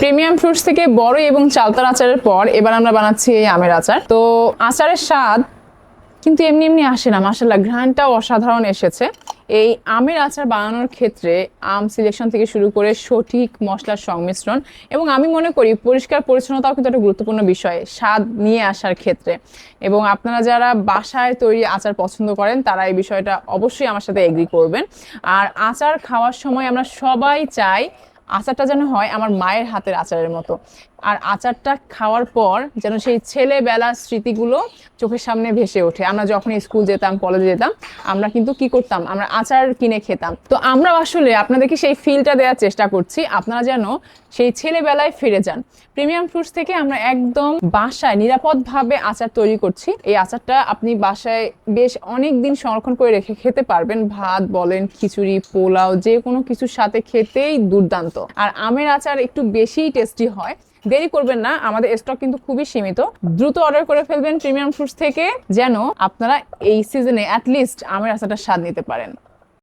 Premium fruits থেকে বড়ই এবং চালতার আচারের পর এবার আমরা বানাচ্ছি এই আমের আচার। তো আচারের স্বাদ কিন্তু এমনি এমনি আসে না, মাশাআল্লাহ ঘ্রাণটাও অসাধারণ এসেছে। এই আমের আচার বানানোর ক্ষেত্রে আম সিলেকশন থেকে শুরু করে সঠিক মশলার সংমিশ্রণ এবং আমি মনে করি পরিষ্কার পরিচ্ছন্নতাও কিন্তু একটা গুরুত্বপূর্ণ বিষয় স্বাদ নিয়ে আসার ক্ষেত্রে। এবং আপনারা যারা বাসায় তৈরি আচার পছন্দ করেন তারা এই বিষয়টা অবশ্যই আমার সাথে এগ্রি করবেন। আর আচার খাওয়ার সময় আমরা সবাই চাই আচারটা যেন হয় আমার মায়ের হাতের আচারের মতো। আর আচারটা খাওয়ার পর যেন সেই ছেলেবেলার স্মৃতিগুলো চোখের সামনে ভেসে ওঠে। আমরা যখন স্কুল যেতাম, কলেজে যেতাম, আমরা কিন্তু কি করতাম, আমরা আচার কিনে খেতাম। তো আমরা আসলে আপনাদেরকে সেই ফিলটা দেওয়ার চেষ্টা করছি, আপনারা যেন সেই ছেলেবেলায় ফিরে যান। প্রিমিয়াম ফ্রুটস থেকে আমরা একদম বাসায় নিরাপদভাবে আচার তৈরি করছি। এই আচারটা আপনি বাসায় বেশ অনেক দিন সংরক্ষণ করে রেখে খেতে পারবেন। ভাত বলেন, খিচুড়ি, পোলাও, যে কোনো কিছুর সাথে খেতেই দুর্দান্ত। আর আমের আচার একটু বেশিই টেস্টি হয়। দেরি করবেন না, আমাদের স্টক কিন্তু খুবই সীমিত। দ্রুত অর্ডার করে ফেলবেন প্রিমিয়াম ফ্রুটস থেকে, যেন আপনারা এই সিজনে অ্যাটলিস্ট আমের আচারটা স্বাদ নিতে পারেন।